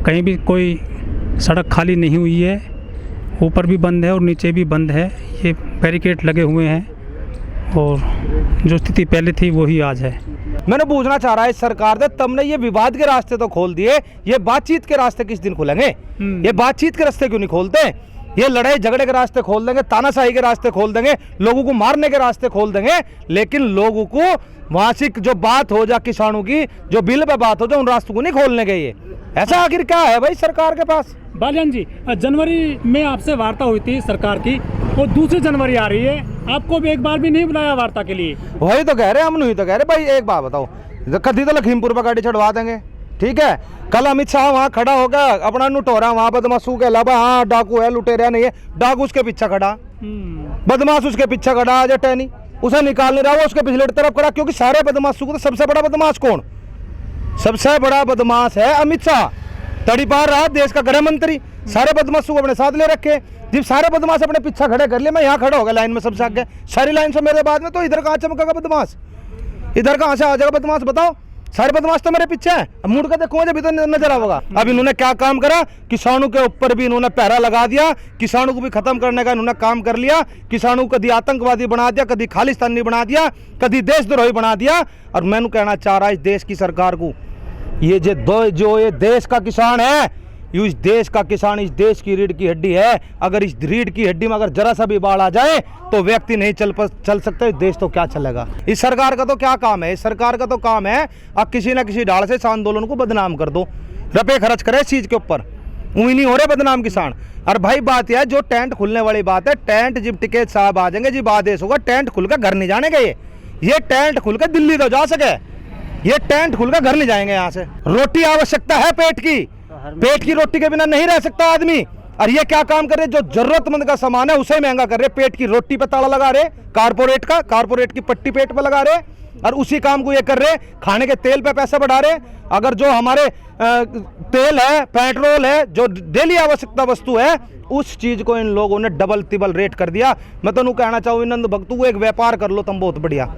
कहीं भी कोई सड़क खाली नहीं हुई है, ऊपर भी बंद है और नीचे भी बंद है। ये बैरिकेड लगे हुए हैं और जो स्थिति पहले थी वही आज है। मैंने पूछना चाह रहा है, सरकार ने तुमने ये विवाद के रास्ते तो खोल दिए, ये बातचीत के रास्ते किस दिन खुलेंगे? ये बातचीत के रास्ते क्यों नहीं खोलते? ये लड़ाई झगड़े के रास्ते खोल देंगे, तानाशाही के रास्ते खोल देंगे, लोगों को मारने के रास्ते खोल देंगे, लेकिन लोगों को मासिक जो बात हो जा किसानों की, जो बिल पे बात हो जा, उन रास्तों को नहीं खोलने गए। ये ऐसा आखिर क्या है भाई सरकार के पास? बालियान जी, जनवरी में आपसे वार्ता हुई थी सरकार की, वो दूसरी जनवरी आ रही है, आपको भी एक बार भी नहीं बुलाया वार्ता के लिए? वही तो कह रहे, हम नहीं तो कह रहे भाई। एक बात बताओ, कभी तो लखीमपुर पर गाड़ी चढ़वा देंगे, ठीक है? कल अमित शाह वहाँ खड़ा होगा, अपना नुटोरा वहाँ बदमाशू के अलावा, हाँ डाकू है, लुटेरा नहीं है, डाकू उसके पीछे खड़ा, बदमाश उसके पीछे खड़ा, आज टैनी उसे निकाल नहीं रहा, वो उसके पिछले तरफ खड़ा, क्योंकि सारे बदमाशों को तो सबसे बड़ा बदमाश कौन? सबसे बड़ा बदमाश है अमित शाह, तड़ी पार रहा देश का गृह मंत्री, सारे बदमाशों को अपने साथ ले रखे। जब सारे बदमाश अपने पीछे खड़े कर लिए, मैं यहाँ खड़ा होगा लाइन में सबसे आगे, सारी लाइन से मेरे बाद में, तो इधर कहाँ चमकेगा बदमाश? इधर कहाँ से आ जाएगा बदमाश बताओ? सारे बदमाश तो मेरे पीछे हैं। अब मुड़ के देखूंगा जब इधर नजर आएगा। अब इन्होंने क्या काम करा, किसानों के ऊपर भी इन्होंने पहरा लगा दिया, किसानों को भी खत्म करने का इन्होंने काम कर लिया। किसानों को कभी आतंकवादी बना दिया, कभी खालिस्तानी बना दिया, कभी देशद्रोही बना दिया। और मैंने कहना चाह रहा इस देश की सरकार को, ये जो ये देश का किसान है, इस देश का किसान इस देश की रीढ़ की हड्डी है। अगर इस रीढ़ की हड्डी में अगर जरा सा भी बाढ़ आ जाए तो व्यक्ति नहीं चल सकता, देश तो क्या चलेगा? इस सरकार का तो क्या काम है? इस सरकार का तो काम है अब किसी न किसी ढाल से इस आंदोलन को बदनाम कर दो, रुपए खर्च करे इस चीज के ऊपर। वही नहीं हो रहे बदनाम किसान। और भाई बात यह है, जो टेंट खुलने वाली बात है, टेंट जब टिकट साहब आ जाएंगे, जब आदेश होगा, टेंट खुलकर घर नहीं जाने गए। ये टेंट खुलकर दिल्ली तो जा सके, ये टेंट खुलकर घर नहीं जाएंगे। यहाँ से रोटी आवश्यकता है, पेट की रोटी के बिना नहीं रह सकता आदमी। और ये क्या काम कर रहे, जो जरूरतमंद का सामान है उसे महंगा कर रहे, पेट की रोटी पे ताला लगा रहे, कारपोरेट की पट्टी पेट पे लगा रहे, और उसी काम को ये कर रहे, खाने के तेल पे पैसा बढ़ा रहे। अगर जो हमारे तेल है, पेट्रोल है, जो डेली आवश्यकता वस्तु है, उस चीज को इन लोगों ने डबल तिबल रेट कर दिया। मैं तो कहना चाहूँ नंद भक्तू को, एक व्यापार कर लो तुम, बहुत बढ़िया।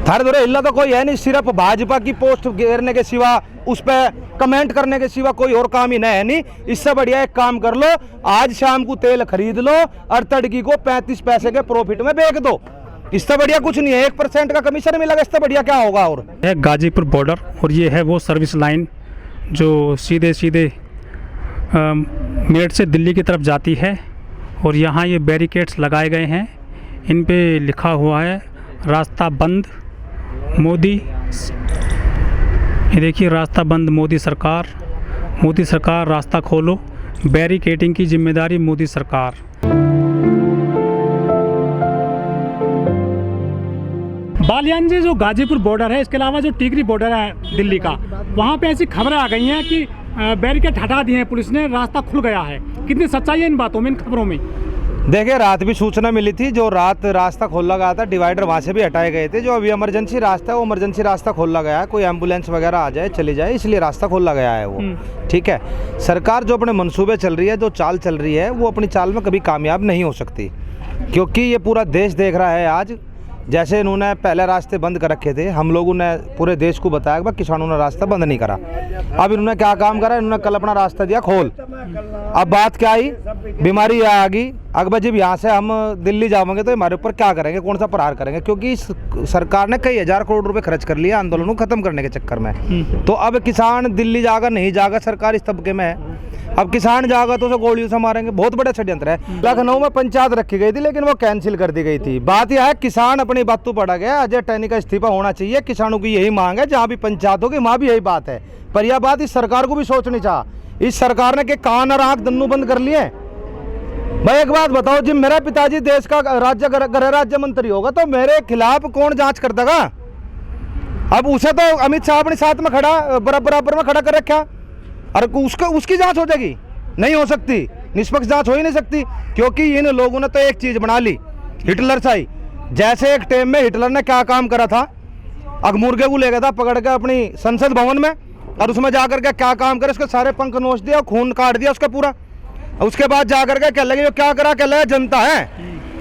थारे दौरे हिला तो कोई है नहीं, सिर्फ भाजपा की पोस्ट घेरने के सिवा, उस पर कमेंट करने के सिवा कोई और काम ही नहीं है। नहीं, इससे बढ़िया एक काम कर लो, आज शाम को तेल खरीद लो और तड़की को 35 पैसे के प्रॉफिट में बेच दो। इससे बढ़िया कुछ नहीं है, 1% का कमीशन मिलेगा, इससे बढ़िया क्या होगा? और है गाजीपुर बॉर्डर, और ये है वो सर्विस लाइन जो सीधे मेरठ से दिल्ली की तरफ जाती है। और यहाँ ये बैरिकेड्स लगाए गए हैं, इन पे लिखा हुआ है रास्ता बंद मोदी। ये देखिए, रास्ता बंद मोदी सरकार रास्ता खोलो, बैरिकेडिंग की जिम्मेदारी मोदी सरकार। बालियान जी, जो गाजीपुर बॉर्डर है, इसके अलावा जो टिकरी बॉर्डर है दिल्ली का, वहाँ पे ऐसी खबरें आ गई हैं कि बैरिकेड हटा दिए हैं पुलिस ने, रास्ता खुल गया है। कितनी सच्चाई है इन बातों में, इन खबरों में? देखिए, रात भी सूचना मिली थी, जो रात रास्ता खोला गया था, डिवाइडर वहाँ से भी हटाए गए थे। जो अभी इमरजेंसी रास्ता है, वो इमरजेंसी रास्ता खोला गया है, कोई एम्बुलेंस वगैरह आ जाए चली जाए, इसलिए रास्ता खोला गया है वो, ठीक है। सरकार जो अपने मंसूबे चल रही है, जो चाल चल रही है, वो अपनी चाल में कभी कामयाब नहीं हो सकती, क्योंकि ये पूरा देश देख रहा है आज। जैसे इन्होंने पहले रास्ते बंद कर रखे थे, हम लोगों ने पूरे देश को बताया कि किसानों ने रास्ता बंद नहीं करा। अब इन्होंने क्या काम करा, इन्होंने कल अपना रास्ता दिया खोल। अब बात क्या आई, बीमारी आ गई। अगर जब यहाँ से हम दिल्ली जाएंगे तो हमारे ऊपर क्या करेंगे, कौन सा प्रहार करेंगे? क्योंकि सरकार ने कई हजार करोड़ रुपए खर्च कर लिया आंदोलन को खत्म करने के चक्कर में। तो अब किसान दिल्ली जाएगा नहीं जाएगा, सरकार इस तबके में है। अब किसान जाएगा तो उसे गोलियों से मारेंगे, बहुत बड़ा षड्यंत्र है। लखनऊ में पंचायत रखी गई थी, लेकिन वो कैंसिल कर दी गई थी। बात यह है, किसान अपनी बातों पड़ा गया, अजय टैनी का इस्तीफा होना चाहिए। किसानों की यही मांग है, जहाँ भी पंचायत होगी वहाँ भी यही बात है। पर यह बात इस सरकार को भी सोचनी चाहिए। इस सरकार ने के कान और आंख दन्नू बंद कर लिए। भाई एक बात बताओ, जब मेरा पिताजी देश का गृह राज्य मंत्री होगा तो मेरे खिलाफ कौन जांच कर देगा? अब उसे तो अमित शाह अपने साथ में खड़ा, बराबर में खड़ा कर रखा, और उसकी जांच हो जाएगी? नहीं हो सकती, निष्पक्ष जांच हो ही नहीं सकती, क्योंकि इन लोगों ने तो एक चीज बना ली, हिटलर साई। जैसे एक टाइम में हिटलर ने क्या काम करा था, अगमुर्गे को ले गया था पकड़ के अपनी संसद भवन में, और उसमें जाकर के क्या काम करे, उसके सारे पंख नोच दिया, खून काट दिया उसका पूरा। उसके बाद जाकर के क्या लगे, क्या करा, क्या लगा, जनता है,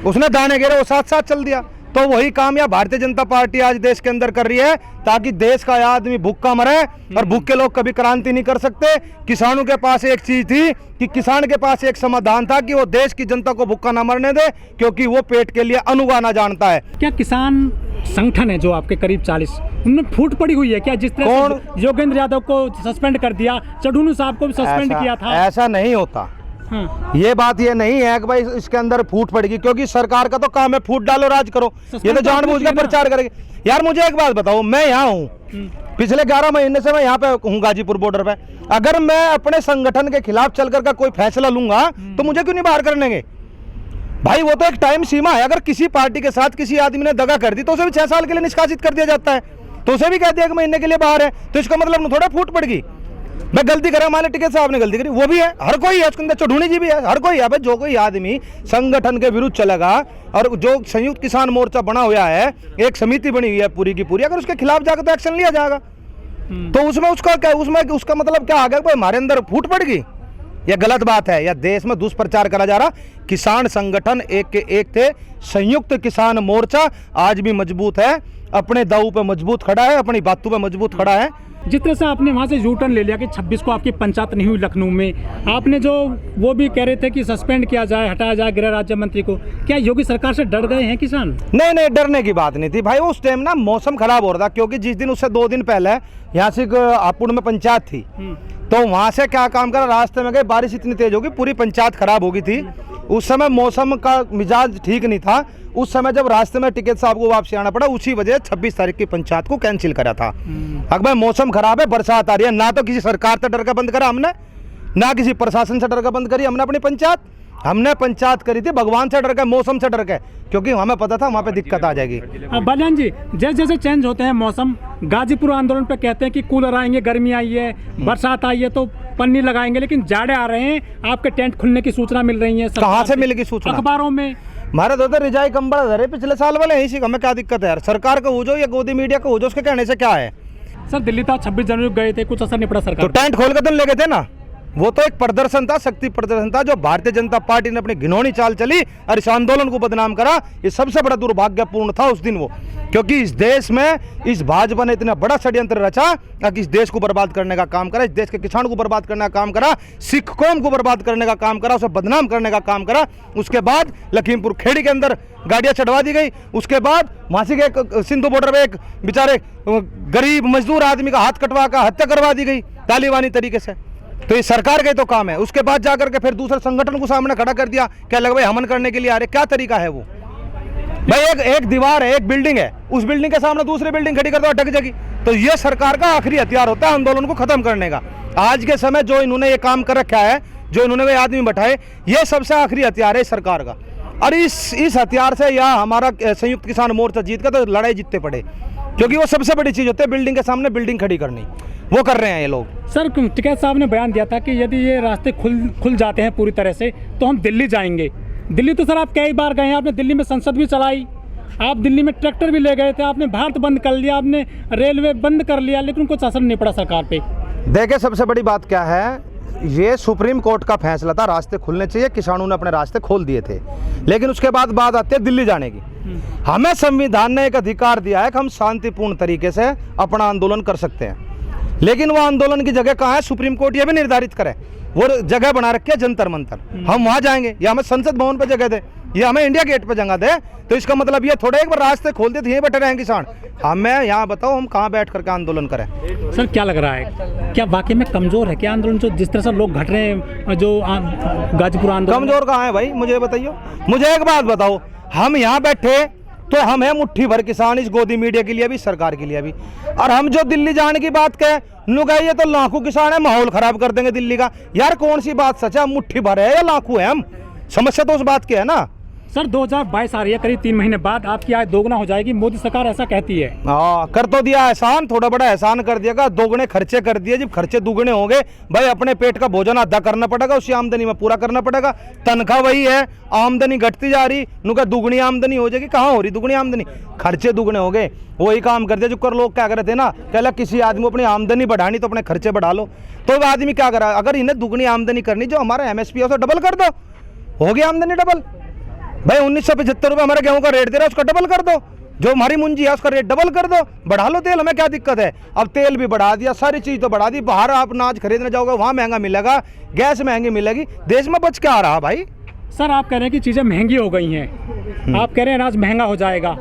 उसने दाने गिरे, वो साथ साथ चल दिया। तो वही काम या भारतीय जनता पार्टी आज देश के अंदर कर रही है, ताकि देश का आदमी भूखा मरे। और भूखे लोग कभी क्रांति नहीं कर सकते। किसानों के पास एक चीज थी कि किसान के पास एक समाधान था कि वो देश की जनता को भूखा ना मरने दे, क्योंकि वो पेट के लिए अन्न उगाना जानता है। क्या किसान संगठन है जो आपके करीब 40, उनमें फूट पड़ी हुई है क्या? जिस तरह से योगेंद्र यादव को सस्पेंड कर दिया, चढ़ूनू साहब को भी सस्पेंड किया था। ऐसा नहीं होता। हाँ। ये बात ये नहीं है कि भाई इसके अंदर फूट पड़ेगी, क्योंकि सरकार का तो काम है फूट डालो राज करो। ये तो जानबूझकर प्रचार करेगी। यार मुझे एक बात बताओ, मैं यहाँ हूँ, पिछले 11 महीने से मैं यहाँ पे हूँ गाजीपुर बॉर्डर पे। अगर मैं अपने संगठन के खिलाफ चलकर का कोई फैसला लूंगा तो मुझे क्यों नहीं बाहर करने के? भाई वो तो एक टाइम सीमा है। अगर किसी पार्टी के साथ किसी आदमी ने दगा कर दी तो उसे भी 6 साल के लिए निष्कासित कर दिया जाता है, तो उसे भी कह दिया 1 महीने के लिए बाहर है, तो इसका मतलब थोड़ा फूट पड़ेगी। मैं गलती करा, हमारे टिकट साहब ने गलती करी, वो भी है, हर कोई है, उसके अंदर चढ़ूनी जी भी है, हर कोई है। भाई जो कोई आदमी संगठन के विरुद्ध चलेगा, और जो संयुक्त किसान मोर्चा बना हुआ है, एक समिति बनी हुई है पूरी की पूरी, अगर उसके खिलाफ जाकर तो एक्शन लिया जाएगा। तो उसमें उसका क्या, उसमें उसका मतलब क्या आ गया? भाई हमारे अंदर फूट पड़ गई, यह गलत बात है। या देश में दुष्प्रचार करा जा रहा। किसान संगठन एक के एक थे। संयुक्त किसान मोर्चा आज भी मजबूत है, अपने दाऊ पे मजबूत खड़ा है, अपनी बातों पे मजबूत खड़ा है। जिस तरह से आपने वहाँ से यू टर्न ले लिया कि 26 को आपकी पंचायत नहीं हुई लखनऊ में, आपने जो वो भी कह रहे थे कि सस्पेंड किया जाए, हटाया जाए गृह राज्य मंत्री को, क्या योगी सरकार से डर गए हैं किसान? नहीं, डरने की बात नहीं थी भाई। उस टाइम ना मौसम खराब हो रहा था, क्योंकि जिस दिन उससे 2 दिन पहले यहाँ से हापुड़ में पंचायत थी, तो वहाँ से क्या काम करा, रास्ते में गए, बारिश इतनी तेज होगी, पूरी पंचायत खराब हो गई थी। उस समय मौसम का मिजाज ठीक नहीं था। उस समय जब रास्ते में टिकट साहब को वापसी आना पड़ा, उसी वजह 26 तारीख की पंचायत को कैंसिल करा था। अगर भाई मौसम खराब है, बरसात आ रही है, ना तो किसी सरकार से डर का बंद करा हमने, ना किसी प्रशासन से डर का बंद करी हमने अपनी पंचायत। हमने पंचायत करी थी भगवान से डर के, मौसम से डर के, क्योंकि हमें पता था वहाँ पे दिक्कत आ जाएगी। बालियान जी, जैसे जैसे चेंज होते हैं मौसम, गाजीपुर आंदोलन पे कहते हैं कि कूलर आएंगे, गर्मी आई है, बरसात आई है तो पन्नी लगाएंगे, लेकिन जाड़े आ रहे हैं, आपके टेंट खुलने की सूचना मिल रही है। कहाँ से मिलेगी सूचना? अखबारों में। हमारे तो रिजाई कंबल धरे पिछले साल वाले, इसी हमें क्या दिक्कत है यार? सरकार का हो जो या गोदी मीडिया का हो जो, उसके कहने से क्या है? सर दिल्ली था, 26 जनवरी को गए थे, कुछ असर नहीं पड़ा सरकार? तो टेंट खोल के तो ले गए थे ना। वो तो एक प्रदर्शन था, शक्ति प्रदर्शन था, जो भारतीय जनता पार्टी ने अपनी घिनौनी चाल चली और इस आंदोलन को बदनाम करा। ये सबसे बड़ा दुर्भाग्यपूर्ण था उस दिन वो, क्योंकि इस देश में इस भाजपा ने इतना बड़ा षड्यंत्र रचा कि इस देश को बर्बाद करने का काम करा, इस देश के किसानों को बर्बाद करने का काम करा, सिख कौम को बर्बाद करने का काम करा, उसे बदनाम करने का काम करा। उसके बाद लखीमपुर खेड़ी के अंदर गाड़ियां चढ़वा दी गई। उसके बाद मासी के सिंधु बॉर्डर पे एक बेचारे गरीब मजदूर आदमी का हाथ कटवा कर हत्या करवा दी गई तालिबानी तरीके से। तो ये सरकार का ही तो काम है। उसके बाद जाकर के फिर दूसरे संगठन को सामने खड़ा कर दिया, क्या लगा भाई हमन करने के लिए आ रहे? क्या तरीका है वो? भाई एक दीवार है, एक बिल्डिंग है, उस बिल्डिंग के सामने दूसरी बिल्डिंग खड़ी कर दो, अटक जाएगी। तो ये सरकार का आखिरी हथियार होता है आंदोलन को खत्म करने का। आज के समय जो इन्होंने ये काम कर रखा है, जो इन्होंने वे आदमी बैठाए, ये सबसे आखिरी हथियार है सरकार का। और इस हथियार से या हमारा संयुक्त किसान मोर्चा जीत का तो लड़ाई जीतते पड़े, क्योंकि वो सबसे बड़ी चीज होती है बिल्डिंग के सामने बिल्डिंग खड़ी करनी। वो कर रहे हैं ये लोग। सर टिकैत साहब ने बयान दिया था कि यदि ये रास्ते खुल जाते हैं पूरी तरह से तो हम दिल्ली जाएंगे। दिल्ली तो सर आप कई बार गए हैं, आपने दिल्ली में संसद भी चलाई, आप दिल्ली में ट्रैक्टर भी ले गए थे, आपने भारत बंद कर लिया, आपने रेलवे बंद कर लिया, लेकिन कुछ असर नहीं पड़ा सरकार पे। देखिए सबसे बड़ी बात क्या है, ये सुप्रीम कोर्ट का फैसला था, रास्ते खुलने चाहिए, किसानों ने अपने रास्ते खोल दिए थे। लेकिन उसके बाद बात आती है दिल्ली जाने की। हमें संविधान ने एक अधिकार दिया है कि हम शांतिपूर्ण तरीके से अपना आंदोलन कर सकते हैं, लेकिन वो आंदोलन की जगह कहाँ है सुप्रीम कोर्ट ये भी निर्धारित करे। वो जगह बना रखी है जंतर मंतर, हम वहाँ जाएंगे, या हमें संसद भवन पर जगह दे, या हमें इंडिया गेट पर जगह दे। तो इसका मतलब ये थोड़ा एक बार रास्ते खोल दे तो यहीं बैठे रहें किसान। हमें यहाँ बताओ हम कहाँ बैठ करके आंदोलन करें? सर क्या लग रहा है, क्या वाकई में कमजोर है क्या आंदोलन? जो जिस तरह से लोग घट रहे हैं, जो गाजीपुर आंदोलन कमजोर कहाँ है भाई? मुझे बताइए, मुझे एक बात बताओ, हम यहाँ बैठे तो हम है मुट्ठी भर किसान, इस गोदी मीडिया के लिए भी, सरकार के लिए भी। और हम जो दिल्ली जाने की बात कहें, ये तो लाखों किसान है, माहौल खराब कर देंगे दिल्ली का। यार कौन सी बात सच है? मुट्ठी भर है या लाखों है? हम समस्या तो उस बात की है ना। सर 2022 आ रही है, करीब 3 महीने बाद आपकी आय दोगुना हो जाएगी, मोदी सरकार ऐसा कहती है। हाँ कर तो दिया एहसान, थोड़ा बड़ा एहसान कर दिया, दोगुने खर्चे कर दिए। जब खर्चे दुगने हो गए भाई, अपने पेट का भोजन अदा करना पड़ेगा, उसी आमदनी में पूरा करना पड़ेगा। तनख्वाह वही है, आमदनी घटती जा रही, नुका दुगनी आमदनी हो जाएगी। कहाँ हो रही दुगनी आमदनी? खर्चे दुगने हो गए। वही काम कर दिया जो कर लोग क्या कर रहे थे ना, कहला किसी आदमी को अपनी आमदनी बढ़ानी तो अपने खर्चे बढ़ा लो। तो वो आदमी क्या करा, अगर इन्हें दुगनी आमदनी करनी, जो हमारा MSP है उसे डबल कर दो, हो गई आमदनी डबल। भाई 1975 रुपये हमारे गेहूं का रेट दे रहा है, उसका डबल कर दो। जो हमारी मुंजी है उसका रेट डबल कर दो, बढ़ा लो तेल, हमें क्या दिक्कत है। अब तेल भी बढ़ा दिया, सारी चीज तो बढ़ा दी। बाहर आप अनाज खरीदने जाओगे वहां महंगा मिलेगा, गैस महंगी मिलेगी, देश में बच क्या आ रहा भाई। सर आप कह रहे हैं कि चीज़ें महंगी हो गई हैं, आप कह रहे हैं अनाज महंगा हो जाएगा,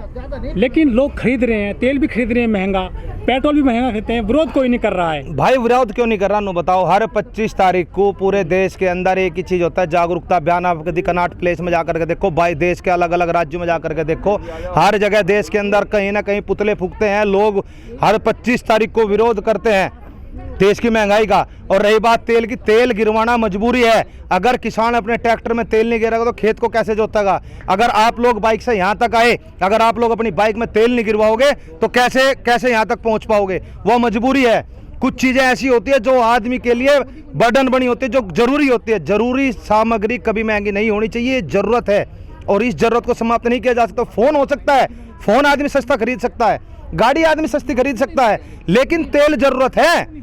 लेकिन लोग खरीद रहे हैं, तेल भी खरीद रहे हैं महंगा, पेट्रोल भी महंगा खरीदते हैं, विरोध कोई नहीं कर रहा है। भाई विरोध क्यों नहीं कर रहा, नु बताओ। हर 25 तारीख को पूरे देश के अंदर एक ही चीज होता है, जागरूकता अभियान। आप कभी कनॉट प्लेस में जाकर के देखो, भाई देश के अलग अलग राज्यों में जाकर के देखो, हर जगह देश के अंदर कहीं ना कहीं पुतले फूकते हैं लोग, हर 25 तारीख को विरोध करते हैं देश की महंगाई का। और रही बात तेल की, तेल गिरवाना मजबूरी है। अगर किसान अपने ट्रैक्टर में तेल नहीं गिराएगा तो खेत को कैसे जोतेगा। अगर आप लोग बाइक से यहाँ तक आए, अगर आप लोग अपनी बाइक में तेल नहीं गिरवाओगे तो कैसे कैसे यहाँ तक पहुँच पाओगे। वो मजबूरी है। कुछ चीज़ें ऐसी होती है जो आदमी के लिए बर्डन बनी होती है, जो जरूरी होती है। जरूरी सामग्री कभी महंगी नहीं होनी चाहिए, जरूरत है और इस जरूरत को समाप्त नहीं किया जा सकता। फ़ोन हो सकता है, फ़ोन आदमी सस्ता खरीद सकता है, गाड़ी आदमी सस्ती खरीद सकता है, लेकिन तेल जरूरत है।